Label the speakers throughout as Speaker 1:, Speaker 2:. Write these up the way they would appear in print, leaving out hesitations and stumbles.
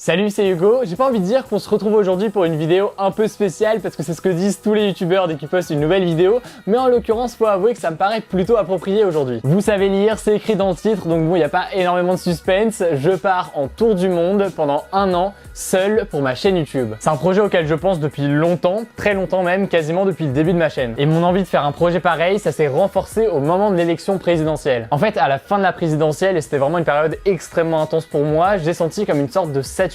Speaker 1: Salut, c'est Hugo. J'ai pas envie de dire qu'on se retrouve aujourd'hui pour une vidéo un peu spéciale parce que c'est ce que disent tous les youtubeurs dès qu'ils postent une nouvelle vidéo, mais en l'occurrence, faut avouer que ça me paraît plutôt approprié aujourd'hui. Vous savez lire, c'est écrit dans le titre, donc bon, il n'y a pas énormément de suspense. Je pars en tour du monde pendant un an, seul pour ma chaîne YouTube. C'est un projet auquel je pense depuis longtemps, très longtemps même, quasiment depuis le début de ma chaîne. Et mon envie de faire un projet pareil, ça s'est renforcé au moment de l'élection présidentielle. En fait, à la fin de la présidentielle, et c'était vraiment une période extrêmement intense pour moi, j'ai senti comme une sorte de saturation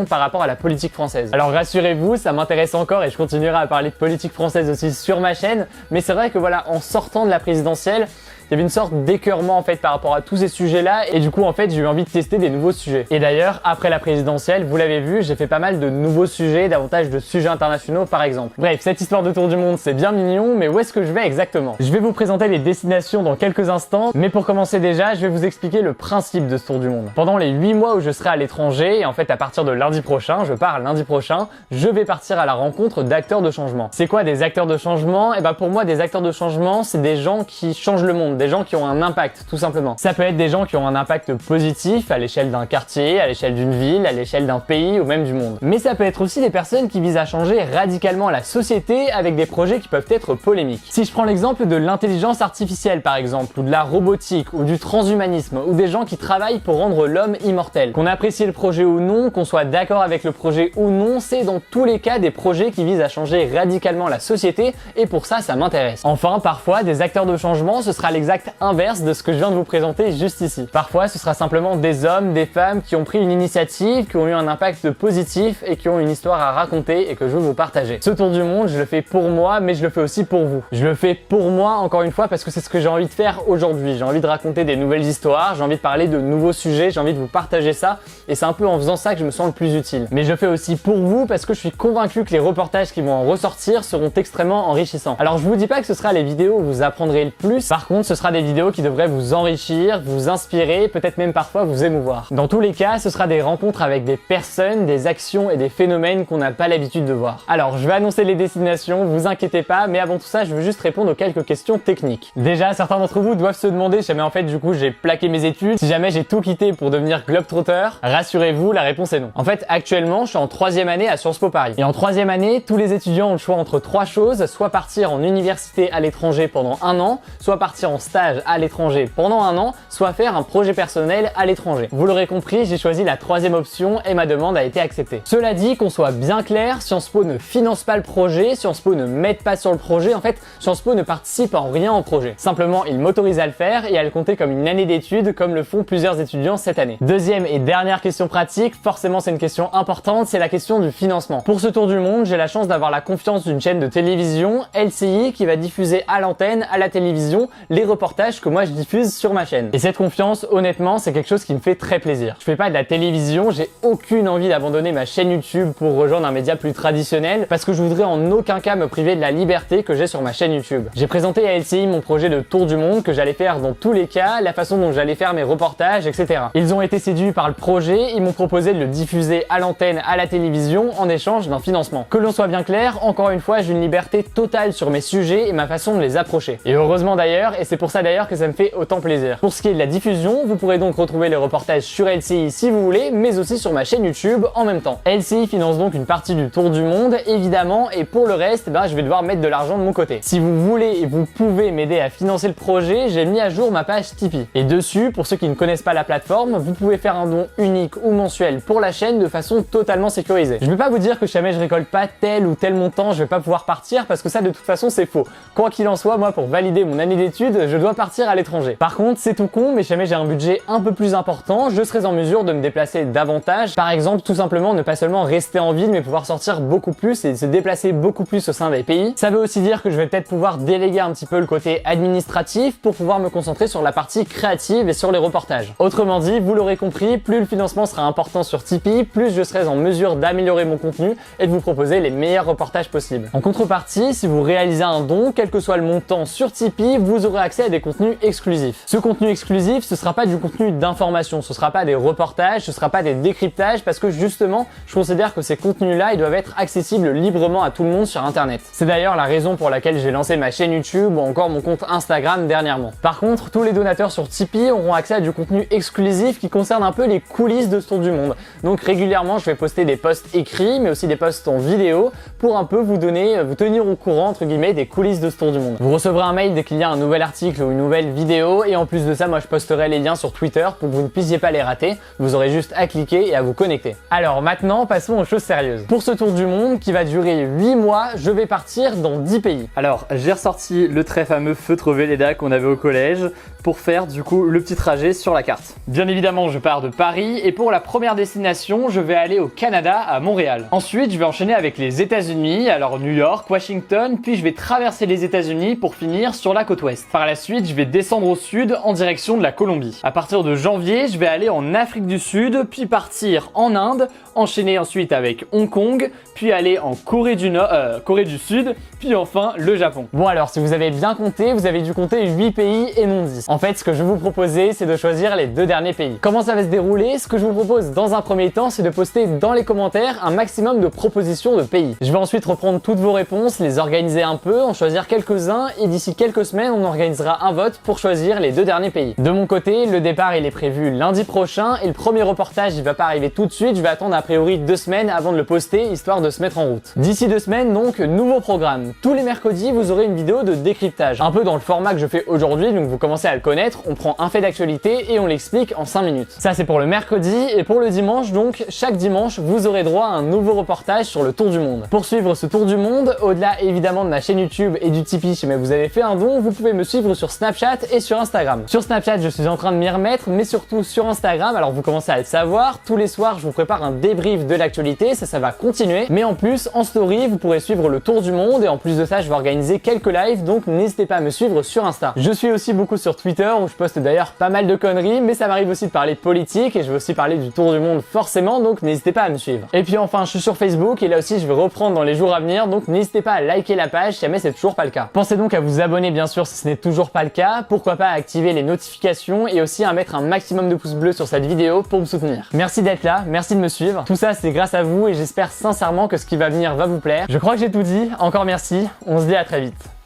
Speaker 1: par rapport à la politique française. Alors rassurez-vous, ça m'intéresse encore et je continuerai à parler de politique française aussi sur ma chaîne, mais c'est vrai que voilà, en sortant de la présidentielle, il y avait une sorte d'écœurement en fait par rapport à tous ces sujets-là et du coup en fait j'ai eu envie de tester des nouveaux sujets. Et d'ailleurs après la présidentielle, vous l'avez vu, j'ai fait pas mal de nouveaux sujets, davantage de sujets internationaux par exemple. Bref, cette histoire de tour du monde c'est bien mignon, mais où est-ce que je vais exactement? Je vais vous présenter les destinations dans quelques instants, mais pour commencer déjà, je vais vous expliquer le principe de ce tour du monde. Pendant les 8 mois où je serai à l'étranger, et en fait à partir de lundi prochain, je pars lundi prochain, je vais partir à la rencontre d'acteurs de changement. C'est quoi des acteurs de changement? Et bah pour moi des acteurs de changement, c'est des gens qui changent le monde, des gens qui ont un impact, tout simplement. Ça peut être des gens qui ont un impact positif à l'échelle d'un quartier, à l'échelle d'une ville, à l'échelle d'un pays ou même du monde. Mais ça peut être aussi des personnes qui visent à changer radicalement la société avec des projets qui peuvent être polémiques. Si je prends l'exemple de l'intelligence artificielle par exemple, ou de la robotique, ou du transhumanisme, ou des gens qui travaillent pour rendre l'homme immortel, qu'on apprécie le projet ou non, qu'on soit d'accord avec le projet ou non, c'est dans tous les cas des projets qui visent à changer radicalement la société et pour ça, ça m'intéresse. Enfin, parfois, des acteurs de changement, ce sera l'exact inverse de ce que je viens de vous présenter juste ici. Parfois, ce sera simplement des hommes, des femmes qui ont pris une initiative, qui ont eu un impact positif et qui ont une histoire à raconter et que je veux vous partager. Ce tour du monde, je le fais pour moi, mais je le fais aussi pour vous. Je le fais pour moi, encore une fois, parce que c'est ce que j'ai envie de faire aujourd'hui. J'ai envie de raconter des nouvelles histoires, j'ai envie de parler de nouveaux sujets, j'ai envie de vous partager ça et c'est un peu en faisant ça que je me sens le plus utile. Mais je fais aussi pour vous parce que je suis convaincu que les reportages qui vont en ressortir seront extrêmement enrichissants. Alors je vous dis pas que ce sera les vidéos où vous apprendrez le plus, par contre ce sera des vidéos qui devraient vous enrichir, vous inspirer, peut-être même parfois vous émouvoir. Dans tous les cas, ce sera des rencontres avec des personnes, des actions et des phénomènes qu'on n'a pas l'habitude de voir. Alors, je vais annoncer les destinations, vous inquiétez pas, mais avant tout ça, je veux juste répondre aux quelques questions techniques. Déjà, certains d'entre vous doivent se demander si jamais en fait du coup j'ai plaqué mes études, si jamais j'ai tout quitté pour devenir globetrotter. Rassurez-vous, la réponse est non. En fait, actuellement, je suis en 3e année à Sciences Po Paris. Et en 3e année, tous les étudiants ont le choix entre 3 choses, soit partir en université à l'étranger pendant un an, soit partir en stage à l'étranger pendant un an, soit faire un projet personnel à l'étranger. Vous l'aurez compris, j'ai choisi la 3e option et ma demande a été acceptée. Cela dit, qu'on soit bien clair, Sciences Po ne finance pas le projet, Sciences Po ne m'aide pas sur le projet, en fait, Sciences Po ne participe en rien au projet. Simplement, il m'autorise à le faire et à le compter comme une année d'études, comme le font plusieurs étudiants cette année. Deuxième et dernière question pratique, forcément c'est une question importante, c'est la question du financement. Pour ce tour du monde, j'ai la chance d'avoir la confiance d'une chaîne de télévision, LCI, qui va diffuser à l'antenne, à la télévision, les reportages que moi je diffuse sur ma chaîne. Et cette confiance, honnêtement, c'est quelque chose qui me fait très plaisir. Je fais pas de la télévision, j'ai aucune envie d'abandonner ma chaîne YouTube pour rejoindre un média plus traditionnel parce que je voudrais en aucun cas me priver de la liberté que j'ai sur ma chaîne YouTube. J'ai présenté à LCI mon projet de tour du monde que j'allais faire dans tous les cas, la façon dont j'allais faire mes reportages, etc. Ils ont été séduits par le projet, ils m'ont proposé de le diffuser à l'antenne, à la télévision en échange d'un financement. Que l'on soit bien clair, encore une fois, j'ai une liberté totale sur mes sujets et ma façon de les approcher. Et heureusement d'ailleurs, et c'est pour ça d'ailleurs que ça me fait autant plaisir. Pour ce qui est de la diffusion, vous pourrez donc retrouver les reportages sur LCI si vous voulez, mais aussi sur ma chaîne YouTube en même temps. LCI finance donc une partie du tour du monde, évidemment, et pour le reste, je vais devoir mettre de l'argent de mon côté. Si vous voulez et vous pouvez m'aider à financer le projet, j'ai mis à jour ma page Tipeee. Et dessus, pour ceux qui ne connaissent pas la plateforme, vous pouvez faire un don unique ou mensuel pour la chaîne de façon totalement sécurisée. Je ne vais pas vous dire que si jamais je récolte pas tel ou tel montant, je vais pas pouvoir partir parce que ça de toute façon c'est faux. Quoi qu'il en soit, moi pour valider mon année d'études, je dois partir à l'étranger. Par contre, c'est tout con, mais si jamais j'ai un budget un peu plus important, je serai en mesure de me déplacer davantage. Par exemple, tout simplement ne pas seulement rester en ville, mais pouvoir sortir beaucoup plus et se déplacer beaucoup plus au sein des pays. Ça veut aussi dire que je vais peut-être pouvoir déléguer un petit peu le côté administratif pour pouvoir me concentrer sur la partie créative et sur les reportages. Autrement dit, vous l'aurez compris, plus le financement sera important sur Tipeee, plus je serai en mesure d'améliorer mon contenu et de vous proposer les meilleurs reportages possibles. En contrepartie, si vous réalisez un don, quel que soit le montant sur Tipeee, vous aurez accès accès à des contenus exclusifs. Ce contenu exclusif, ce sera pas du contenu d'information, ce sera pas des reportages, ce sera pas des décryptages parce que justement, je considère que ces contenus-là, ils doivent être accessibles librement à tout le monde sur internet. C'est d'ailleurs la raison pour laquelle j'ai lancé ma chaîne YouTube ou encore mon compte Instagram dernièrement. Par contre, tous les donateurs sur Tipeee auront accès à du contenu exclusif qui concerne un peu les coulisses de ce tour du monde. Donc régulièrement, je vais poster des posts écrits, mais aussi des posts en vidéo pour un peu vous tenir au courant entre guillemets des coulisses de ce tour du monde. Vous recevrez un mail dès qu'il y a un nouvel article ou une nouvelle vidéo et en plus de ça, moi je posterai les liens sur Twitter pour que vous ne puissiez pas les rater. Vous aurez juste à cliquer et à vous connecter. Alors maintenant, passons aux choses sérieuses. Pour ce tour du monde qui va durer 8 mois, je vais partir dans 10 pays. Alors, j'ai ressorti le très fameux feutre Velleda qu'on avait au collège pour faire du coup le petit trajet sur la carte. Bien évidemment, je pars de Paris et pour la première destination, je vais aller au Canada, à Montréal. Ensuite, je vais enchaîner avec les États-Unis, alors New York, Washington, puis je vais traverser les États-Unis pour finir sur la côte ouest. Par la suite, je vais descendre au sud en direction de la Colombie. À partir de janvier, je vais aller en Afrique du Sud, puis partir en Inde, enchaîner ensuite avec Hong Kong, puis aller en Corée du Sud, puis enfin le Japon. Bon alors, si vous avez bien compté, vous avez dû compter 8 pays et non 10. En fait, ce que je vais vous proposer, c'est de choisir les 2 derniers pays. Comment ça va se dérouler? Ce que je vous propose dans un premier temps, c'est de poster dans les commentaires un maximum de propositions de pays. Je vais ensuite reprendre toutes vos réponses, les organiser un peu, en choisir quelques-uns et d'ici quelques semaines, on organisera un vote pour choisir les 2 derniers pays. De mon côté, le départ il est prévu lundi prochain et le premier reportage il va pas arriver tout de suite, je vais attendre a priori 2 semaines avant de le poster, histoire de se mettre en route. D'ici 2 semaines donc, nouveau programme. Tous les mercredis, vous aurez une vidéo de décryptage, un peu dans le format que je fais aujourd'hui, donc vous commencez à le connaître, on prend un fait d'actualité et on l'explique en 5 minutes. Ça c'est pour le mercredi et pour le dimanche donc, chaque dimanche, vous aurez droit à un nouveau reportage sur le tour du monde. Pour suivre ce tour du monde, au-delà évidemment de ma chaîne YouTube et du Tipeee, si vous avez fait un don, vous pouvez me suivre sur Snapchat et sur Instagram. Sur Snapchat, je suis en train de m'y remettre, mais surtout sur Instagram, alors vous commencez à le savoir, tous les soirs, je vous prépare un débrief de l'actualité, ça va continuer, mais en plus, en story, vous pourrez suivre le tour du monde et en plus de ça, je vais organiser quelques lives, donc n'hésitez pas à me suivre sur Insta. Je suis aussi beaucoup sur Twitter, où je poste d'ailleurs pas mal de conneries, mais ça m'arrive aussi de parler politique et je vais aussi parler du tour du monde forcément, donc n'hésitez pas à me suivre. Et puis enfin, je suis sur Facebook et là aussi, je vais reprendre dans les jours à venir, donc n'hésitez pas à liker la page si jamais c'est toujours pas le cas. Pensez donc à vous abonner bien sûr si ce n'est toujours pas le cas, pourquoi pas à activer les notifications et aussi à mettre un maximum de pouces bleus sur cette vidéo pour me soutenir. Merci d'être là, merci de me suivre, tout ça c'est grâce à vous et j'espère sincèrement que ce qui va venir va vous plaire. Je crois que j'ai tout dit, encore merci, on se dit à très vite.